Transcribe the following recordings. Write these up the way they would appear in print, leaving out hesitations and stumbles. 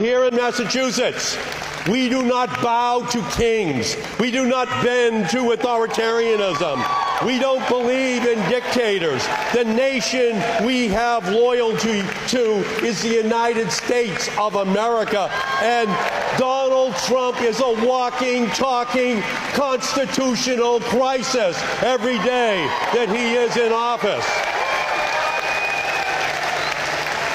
Here in Massachusetts, we do not bow to kings. We do not bend to authoritarianism. We don't believe in dictators. The nation we have loyalty to is the United States of America. And Donald Trump is a walking, talking constitutional crisis every day that he is in office.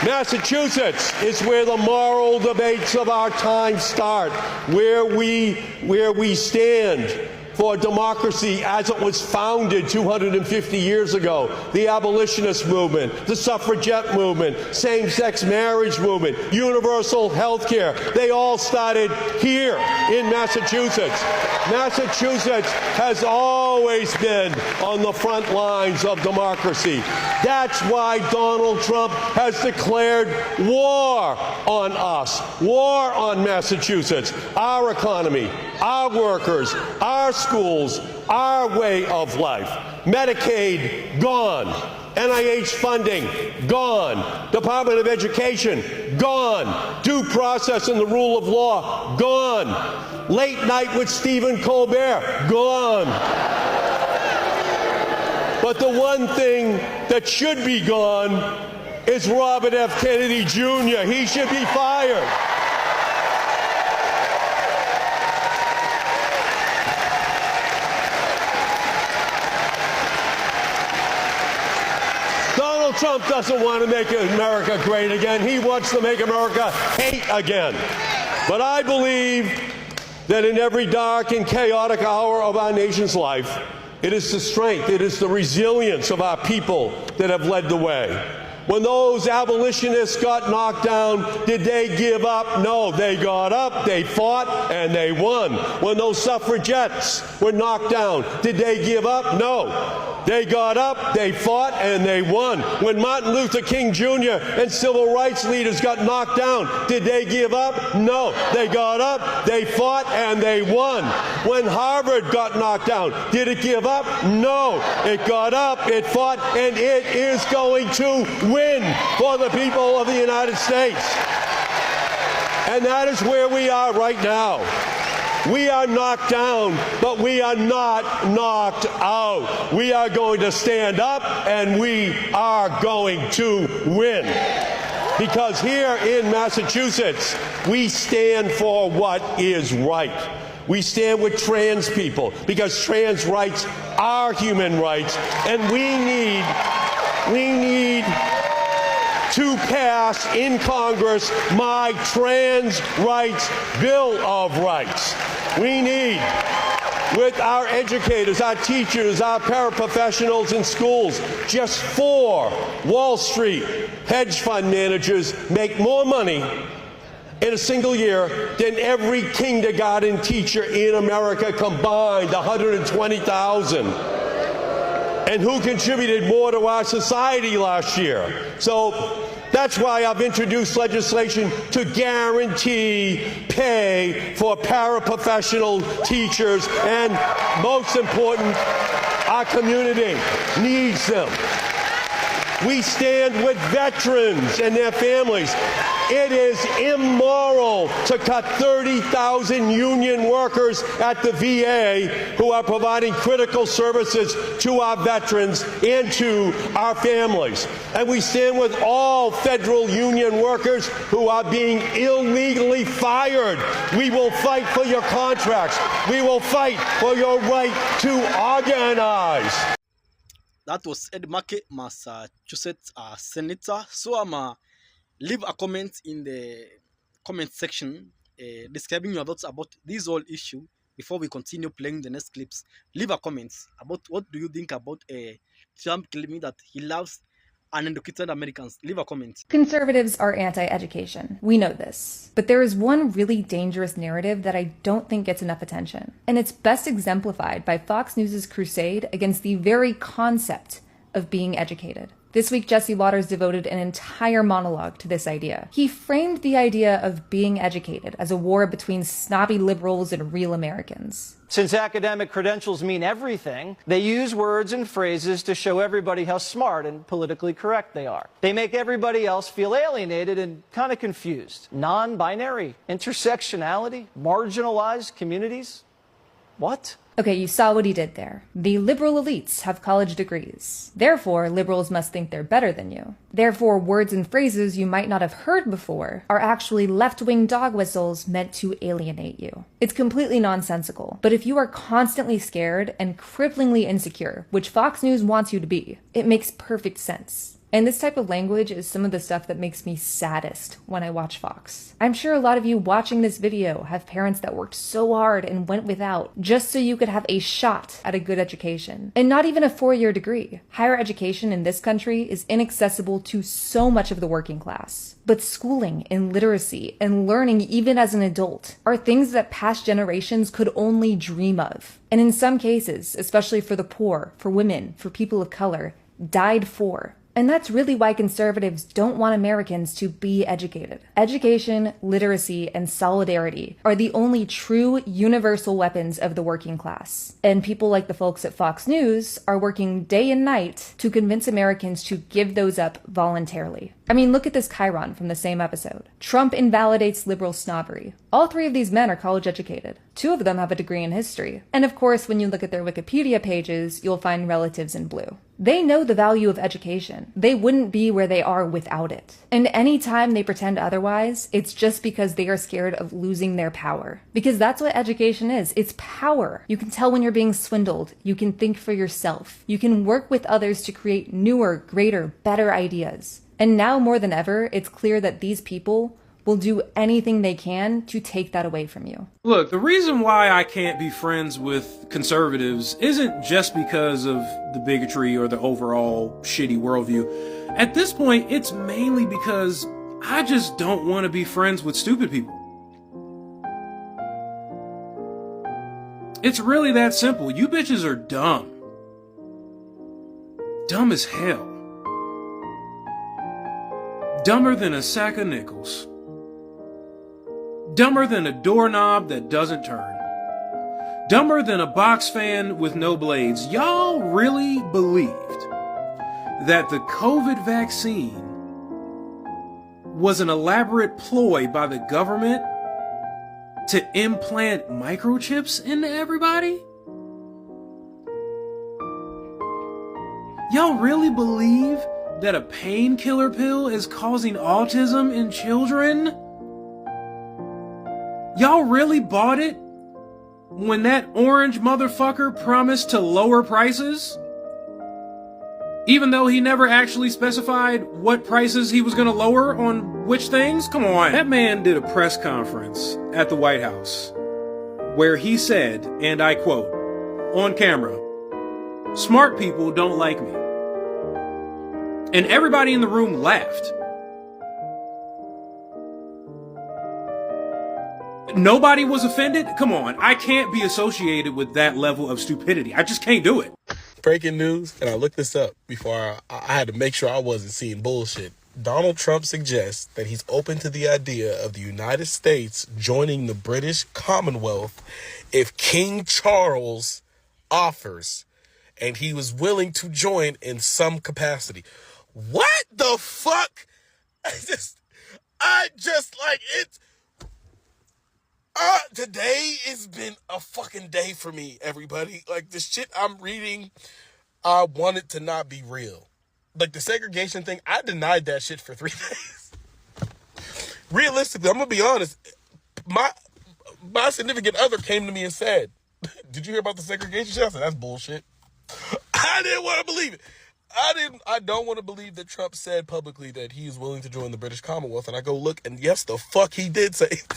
Massachusetts is where the moral debates of our time start, where we stand for democracy as it was founded 250 years ago. The abolitionist movement, the suffragette movement, same-sex marriage movement, universal health care. They all started here in Massachusetts. Massachusetts has always been on the front lines of democracy. That's why Donald Trump has declared war on us, war on Massachusetts, our economy, our workers, our schools, our way of life. Medicaid, gone. NIH funding, gone. Department of Education, gone. Due process and the rule of law, gone. Late night with Stephen Colbert, gone. But the one thing that should be gone is Robert F. Kennedy Jr. He should be fired. Donald Trump doesn't want to make America great again. He wants to make America hate again. But I believe that in every dark and chaotic hour of our nation's life, it is the strength, it is the resilience of our people that have led the way. When those abolitionists got knocked down, did they give up? No, they got up, they fought, and they won. When those suffragettes were knocked down, did they give up? No. They got up, they fought, and they won. When Martin Luther King Jr. and civil rights leaders got knocked down, did they give up? No. They got up, they fought, and they won. When Harvard got knocked down, did it give up? No. It got up, it fought, and it is going to win for the people of the United States. And that is where we are right now. We are knocked down, but we are not knocked out. We are going to stand up, and we are going to win. Because here in Massachusetts, we stand for what is right. We stand with trans people, because trans rights are human rights, and we need to pass in Congress my Trans Rights Bill of Rights. We need, with our educators, our teachers, our paraprofessionals in schools, just 4 Wall Street hedge fund managers make more money in a single year than every kindergarten teacher in America combined, 120,000. And who contributed more to our society last year? So that's why I've introduced legislation to guarantee pay for paraprofessional teachers, and most important, our community needs them. We stand with veterans and their families. It is immoral to cut 30,000 union workers at the VA who are providing critical services to our veterans and to our families. And we stand with all federal union workers who are being illegally fired. We will fight for your contracts. We will fight for your right to organize. That was Ed Mackey, Massachusetts Senator. So leave a comment in the comment section describing your thoughts about this whole issue before we continue playing the next clips. Leave a comment about what do you think about Trump claiming that he loves uneducated Americans. Leave a comment. Conservatives are anti-education. We know this. But there is one really dangerous narrative that I don't think gets enough attention. And it's best exemplified by Fox News' crusade against the very concept of being educated. This week, Jesse Waters devoted an entire monologue to this idea. He framed the idea of being educated as a war between snobby liberals and real Americans. Since academic credentials mean everything, they use words and phrases to show everybody how smart and politically correct they are. They make everybody else feel alienated and kind of confused. Non-binary, intersectionality, marginalized communities. What? Okay, you saw what he did there. The liberal elites have college degrees. Therefore, liberals must think they're better than you. Therefore, words and phrases you might not have heard before are actually left-wing dog whistles meant to alienate you. It's completely nonsensical. But if you are constantly scared and cripplingly insecure, which Fox News wants you to be, it makes perfect sense. And this type of language is some of the stuff that makes me saddest when I watch Fox. I'm sure a lot of you watching this video have parents that worked so hard and went without just so you could have a shot at a good education. And not even a 4-year degree. Higher education in this country is inaccessible to so much of the working class. But schooling and literacy and learning even as an adult are things that past generations could only dream of. And in some cases, especially for the poor, for women, for people of color, died for. And that's really why conservatives don't want Americans to be educated. Education, literacy, and solidarity are the only true universal weapons of the working class. And people like the folks at Fox News are working day and night to convince Americans to give those up voluntarily. I mean, look at this chyron from the same episode. Trump invalidates liberal snobbery. All 3 of these men are college educated. 2 of them have a degree in history. And of course, when you look at their Wikipedia pages, you'll find relatives in blue. They know the value of education. They wouldn't be where they are without it. And anytime they pretend otherwise, it's just because they are scared of losing their power. Because that's what education is. It's power. You can tell when you're being swindled. You can think for yourself. You can work with others to create newer, greater, better ideas. And now more than ever, it's clear that these people will do anything they can to take that away from you. Look, the reason why I can't be friends with conservatives isn't just because of the bigotry or the overall shitty worldview. At this point, it's mainly because I just don't want to be friends with stupid people. It's really that simple. You bitches are dumb. Dumb as hell. Dumber than a sack of nickels. Dumber than a doorknob that doesn't turn. Dumber than a box fan with no blades. Y'all really believed that the COVID vaccine was an elaborate ploy by the government to implant microchips into everybody? Y'all really believe that a painkiller pill is causing autism in children? Y'all really bought it when that orange motherfucker promised to lower prices? Even though he never actually specified what prices he was going to lower on which things? Come on. That man did a press conference at the White House where he said, and I quote, on camera, "Smart people don't like me." And everybody in the room laughed. Nobody was offended? Come on, I can't be associated with that level of stupidity. I just can't do it. Breaking news, and I looked this up before I had to make sure I wasn't seeing bullshit. Donald Trump suggests that he's open to the idea of the United States joining the British Commonwealth if King Charles offers, and he was willing to join in some capacity. What the fuck? I just like it. Today has been a fucking day for me, everybody. Like, the shit I'm reading, I want it to not be real. Like, the segregation thing, I denied that shit for 3 days. Realistically, I'm gonna be honest. My significant other came to me and said, "Did you hear about the segregation shit?" I said, "That's bullshit." I didn't want to believe it. I don't want to believe that Trump said publicly that he is willing to join the British Commonwealth. And I go look, and yes, the fuck he did say it.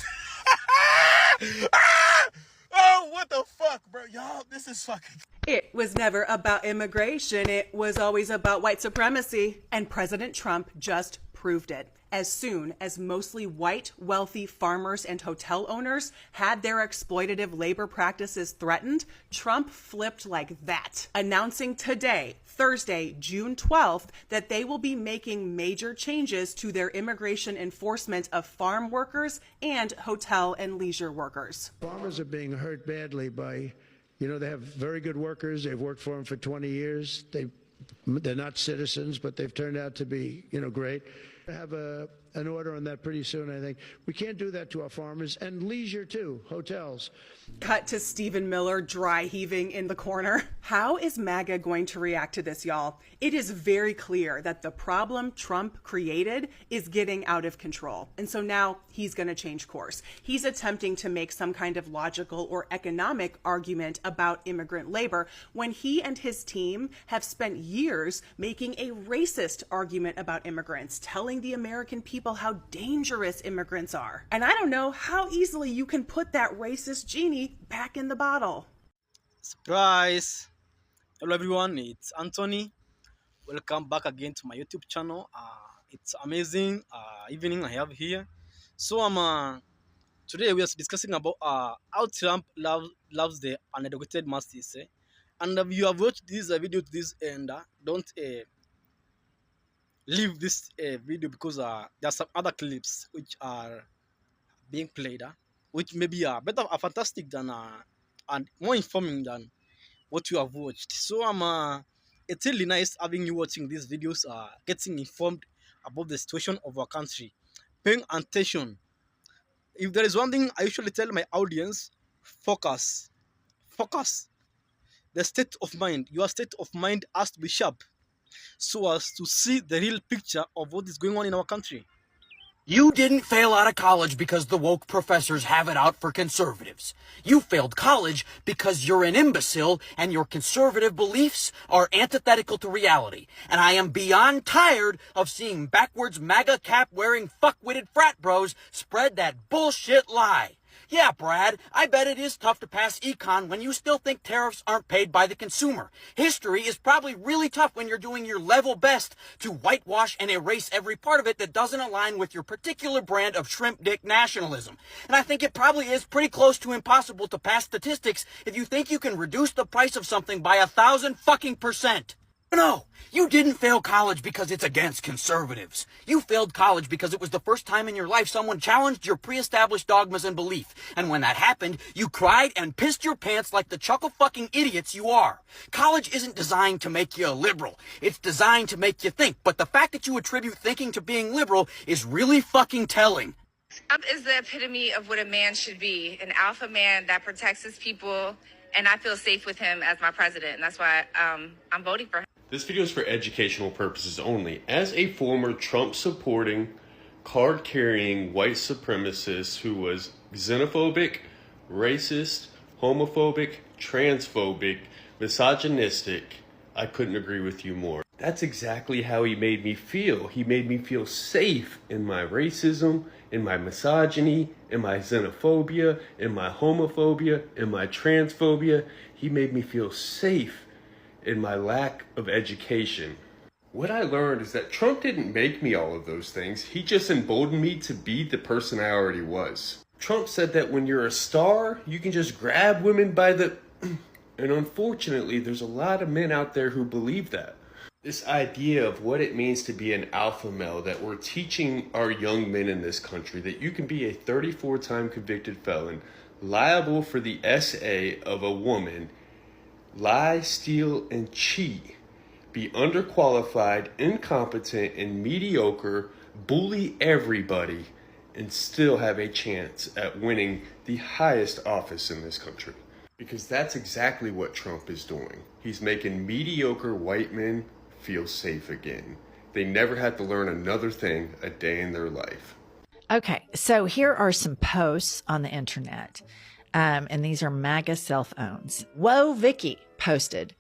Oh, what the fuck, bro? Y'all, this is fucking... It was never about immigration. It was always about white supremacy. And President Trump just proved it. As soon as mostly white, wealthy farmers and hotel owners had their exploitative labor practices threatened, Trump flipped like that, announcing today, Thursday, June 12th, that they will be making major changes to their immigration enforcement of farm workers and hotel and leisure workers. Farmers are being hurt badly by, they have very good workers. They've worked for them for 20 years. They're not citizens, but they've turned out to be, great. I have an order on that pretty soon, I think. We can't do that to our farmers, and leisure too, hotels. Cut to Stephen Miller dry heaving in the corner. How is MAGA going to react to this, y'all? It is very clear that the problem Trump created is getting out of control. And so now he's going to change course. He's attempting to make some kind of logical or economic argument about immigrant labor when he and his team have spent years making a racist argument about immigrants, telling the American people how dangerous immigrants are. And I don't know how easily you can put that racist genie back in the bottle. Surprise! Hello everyone, it's Anthony. Welcome back again to my YouTube channel. It's amazing evening I have here. So today we are discussing about how Trump loves the uneducated masses. And if you have watched this video to this end, don't leave this video because there are some other clips which are being played, which maybe are better, are fantastic than and more informing than what you have watched. So it's really nice having you watching these videos, getting informed about the situation of our country, paying attention. If there is one thing I usually tell my audience, focus. The state of mind, your state of mind has to be sharp so as to see the real picture of what is going on in our country. You didn't fail out of college because the woke professors have it out for conservatives. You failed college because you're an imbecile and your conservative beliefs are antithetical to reality. And I am beyond tired of seeing backwards MAGA cap wearing fuck-witted frat bros spread that bullshit lie. Yeah, Brad, I bet it is tough to pass econ when you still think tariffs aren't paid by the consumer. History is probably really tough when you're doing your level best to whitewash and erase every part of it that doesn't align with your particular brand of shrimp dick nationalism. And I think it probably is pretty close to impossible to pass statistics if you think you can reduce the price of something by 1,000%. No, you didn't fail college because it's against conservatives. You failed college because it was the first time in your life someone challenged your pre-established dogmas and belief. And when that happened, you cried and pissed your pants like the chuckle-fucking idiots you are. College isn't designed to make you a liberal. It's designed to make you think. But the fact that you attribute thinking to being liberal is really fucking telling. Trump is the epitome of what a man should be, an alpha man that protects his people, and I feel safe with him as my president. And that's why I'm voting for him. This video is for educational purposes only. As a former Trump-supporting, card-carrying white supremacist who was xenophobic, racist, homophobic, transphobic, misogynistic, I couldn't agree with you more. That's exactly how he made me feel. He made me feel safe in my racism, in my misogyny, in my xenophobia, in my homophobia, in my transphobia. He made me feel safe in my lack of education. What I learned is that Trump didn't make me all of those things. He just emboldened me to be the person I already was. Trump said that when you're a star, you can just grab women by the... And unfortunately, there's a lot of men out there who believe that. This idea of what it means to be an alpha male, that we're teaching our young men in this country that you can be a 34-time convicted felon, liable for the SA of a woman, lie, steal, and cheat, be underqualified, incompetent, and mediocre, bully everybody, and still have a chance at winning the highest office in this country. Because that's exactly what Trump is doing. He's making mediocre white men feel safe again. They never have to learn another thing a day in their life. Okay, so here are some posts on the internet. And these are MAGA cell phones. Whoa, Vicky posted,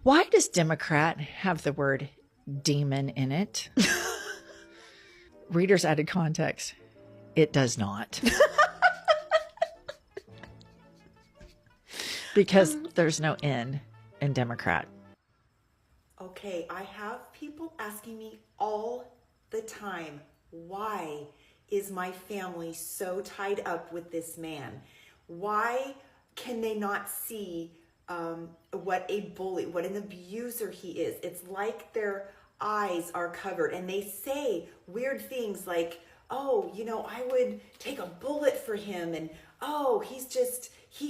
why does Democrat have the word demon in it? Readers added context. It does not. Because there's no N in Democrat. Okay, I have people asking me all the time, why is my family so tied up with this man? Why can they not see what a bully, what an abuser he is? It's like their eyes are covered, and they say weird things like, oh, you know, I would take a bullet for him, and oh, he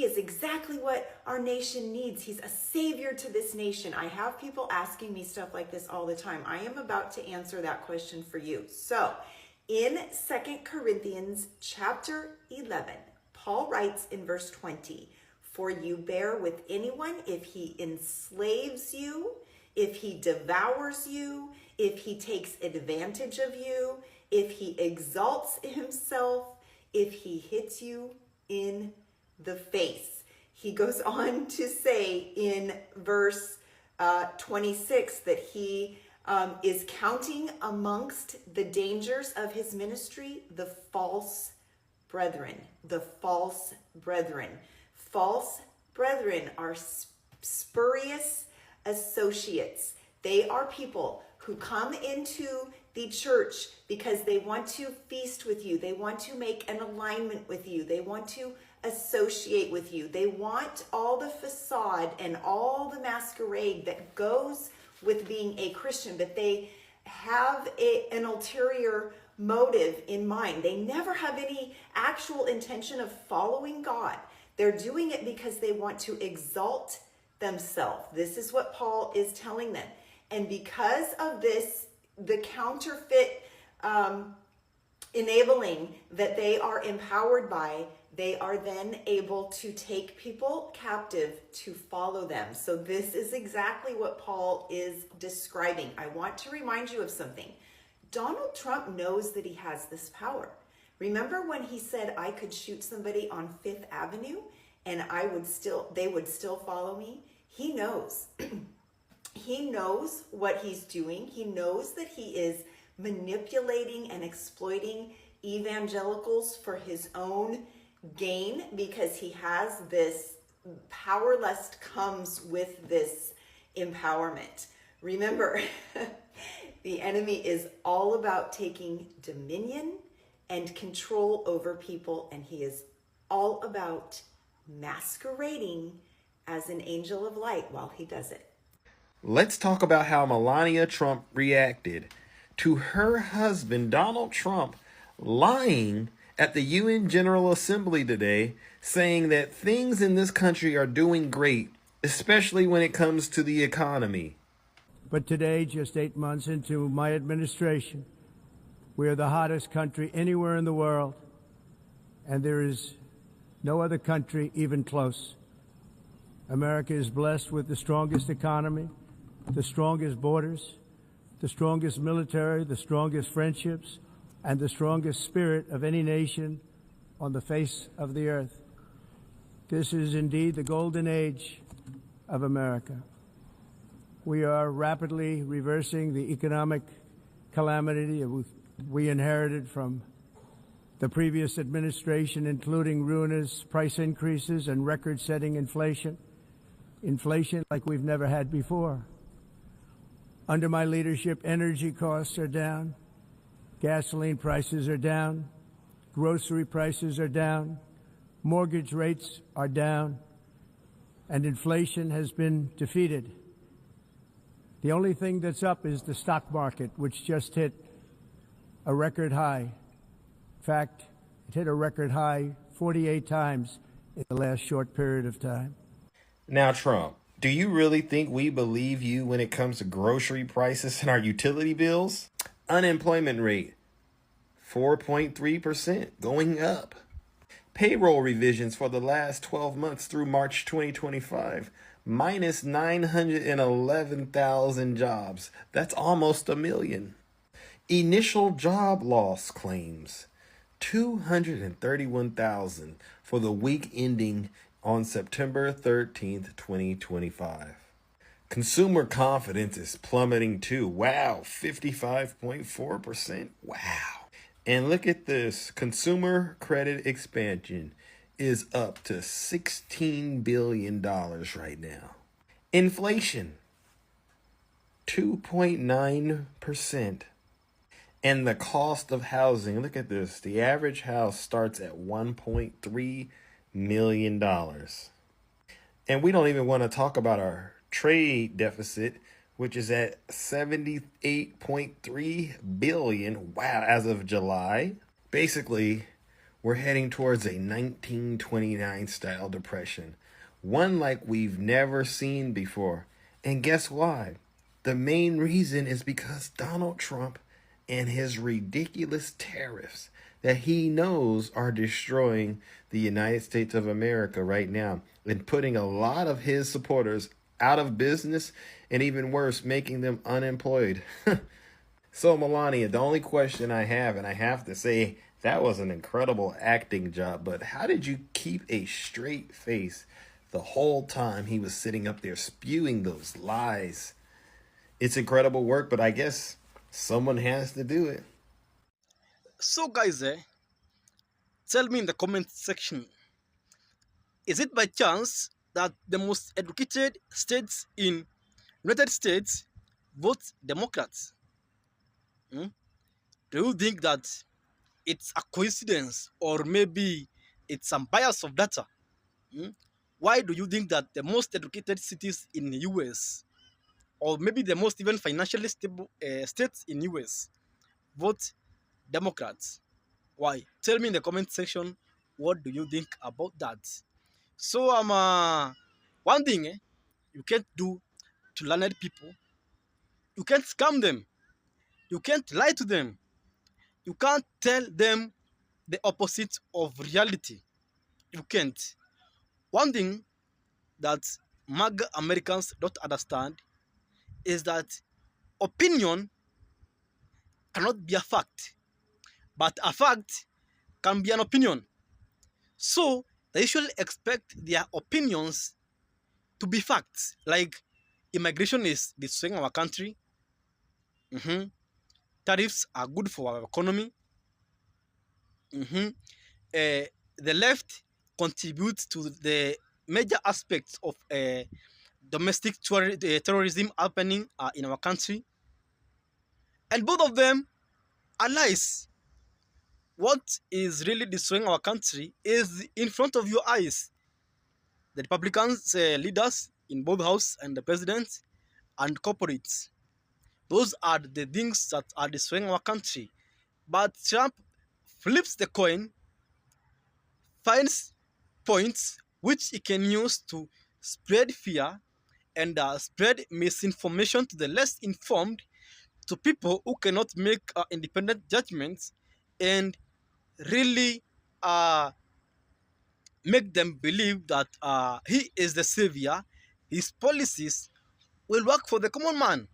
is exactly what our nation needs. He's a savior to this nation. I have people asking me stuff like this all the time. I am about to answer that question for you. So in 2 Corinthians chapter 11, Paul writes in verse 20, for you bear with anyone if he enslaves you, if he devours you, if he takes advantage of you, if he exalts himself, if he hits you in the face. He goes on to say in verse 26 that he is counting amongst the dangers of his ministry the false brethren. The false brethren. False brethren are spurious associates. They are people who come into the church because they want to feast with you. They want to make an alignment with you. They want to associate with you. They want all the facade and all the masquerade that goes with being a Christian, but they have an ulterior motive in mind. They never have any actual intention of following God. They're doing it because they want to exalt themselves. This is what Paul is telling them. And because of this, the counterfeit enabling that they are empowered by, they are then able to take people captive to follow them. So this is exactly what Paul is describing. I want to remind you of something. Donald Trump knows that he has this power. Remember when he said I could shoot somebody on Fifth Avenue and they would still follow me? He knows. He knows what he's doing. He knows that he is manipulating and exploiting evangelicals for his own gain because he has this power lust comes with this empowerment. Remember, the enemy is all about taking dominion and control over people, and he is all about masquerading as an angel of light while he does it. Let's talk about how Melania Trump reacted to her husband, Donald Trump, lying at the UN General Assembly today, saying that things in this country are doing great, especially when it comes to the economy. But today, just 8 months into my administration, we are the hottest country anywhere in the world, and there is no other country even close. America is blessed with the strongest economy, the strongest borders, the strongest military, the strongest friendships, and the strongest spirit of any nation on the face of the earth. This is indeed the golden age of America. We are rapidly reversing the economic calamity we inherited from the previous administration, including ruinous price increases and record-setting inflation like we've never had before. Under my leadership, energy costs are down, gasoline prices are down, grocery prices are down, mortgage rates are down, and inflation has been defeated. The only thing that's up is the stock market, which just hit a record high. In fact, it hit a record high 48 times in the last short period of time. Now, Trump, do you really think we believe you when it comes to grocery prices and our utility bills? Unemployment rate, 4.3%, going up. Payroll revisions for the last 12 months through March 2025, minus 911,000 jobs. That's almost 1 million. Initial job loss claims, 231,000 for the week ending on September 13th, 2025. Consumer confidence is plummeting too. Wow, 55.4%. Wow. And look at this. Consumer credit expansion is up to $16 billion right now. Inflation, 2.9%. And the cost of housing, look at this. The average house starts at $1.3 million. And we don't even want to talk about our trade deficit, which is at 78.3 billion. Wow, as of July. Basically, we're heading towards a 1929 style depression, one like we've never seen before. And guess why? The main reason is because Donald Trump and his ridiculous tariffs that he knows are destroying the United States of America right now and putting a lot of his supporters out of business, and even worse, making them unemployed. So, Melania, the only question I have, and I have to say, that was an incredible acting job, but how did you keep a straight face the whole time he was sitting up there spewing those lies? It's incredible work, but I guess someone has to do it. So, guys, tell me in the comment section, is it by chance that the most educated states in United States vote Democrats? Do you think that it's a coincidence, or maybe it's some bias of data? Why do you think that the most educated cities in the US, or maybe the most even financially stable states in US, vote Democrats? Why? Tell me in the comment section, what do you think about that? So one thing you can't do to learned people, you can't scam them, you can't lie to them, you can't tell them the opposite of reality. You can't. One thing that Maga Americans don't understand is that opinion cannot be a fact, but a fact can be an opinion. So they usually expect their opinions to be facts, like immigration is destroying our country. Tariffs are good for our economy. The left contributes to the major aspects of domestic terrorism happening in our country. And both of them are lies. What is really destroying our country is in front of your eyes. The Republicans leaders in both House and the President and corporates. Those are the things that are destroying our country. But Trump flips the coin, finds points which he can use to spread fear and spread misinformation to the less informed, to people who cannot make independent judgments, and really make them believe that he is the savior. His policies will work for the common man.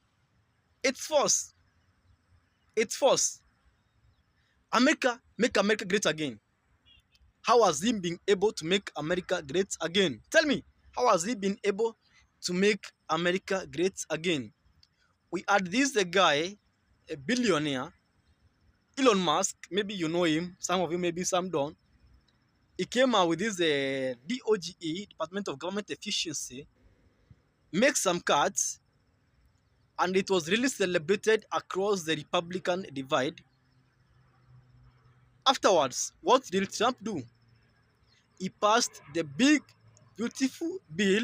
It's false. It's false. America, make America great again. How has he been able to make America great again? Tell me, how has he been able to make America great again? We had this the guy, a billionaire, Elon Musk. Maybe you know him. Some of you, maybe some don't. He came out with this DOGE, Department of Government Efficiency, make some cuts, and it was really celebrated across the Republican divide. Afterwards, what did Trump do? He passed the big, beautiful bill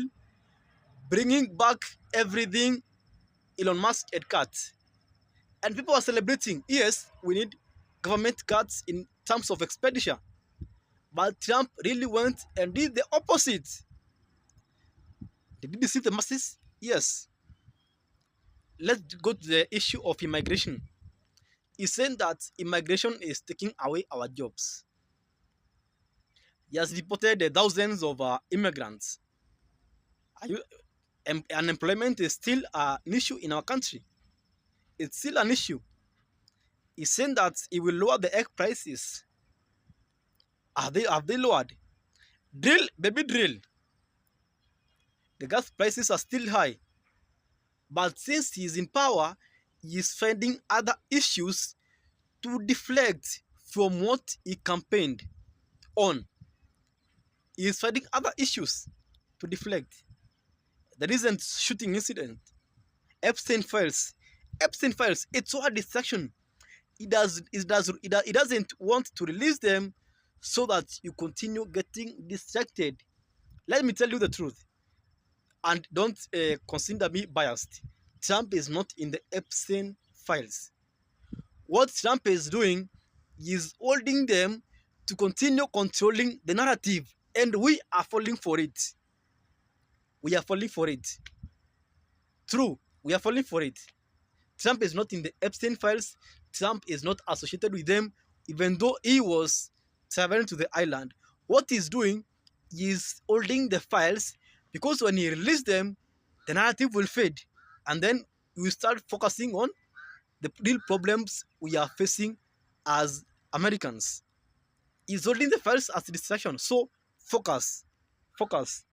bringing back everything Elon Musk had cut. And people are celebrating. Yes, we need government cuts in terms of expenditure. But Trump really went and did the opposite. Did he deceive the masses? Yes. Let's go to the issue of immigration. He's saying that immigration is taking away our jobs. He has deported thousands of immigrants. Unemployment is still an issue in our country. It's still an issue. He's saying that he will lower the egg prices. Have they lowered? Drill, baby drill. The gas prices are still high. But since he is in power, he is finding other issues to deflect from what he campaigned on. He is finding other issues to deflect. The recent shooting incident, Epstein files. Epstein files, it's all a distraction. He doesn't want to release them so that you continue getting distracted. Let me tell you the truth, and don't consider me biased. Trump is not in the Epstein files. What Trump is doing is holding them to continue controlling the narrative, and we are falling for it. We are falling for it. True, we are falling for it. Trump is not in the Epstein files. Trump is not associated with them, even though he was traveling to the island. What he's doing is holding the files, because when he releases them, the narrative will fade, and then we start focusing on the real problems we are facing as Americans. He's holding the files as a distraction. So focus. Focus.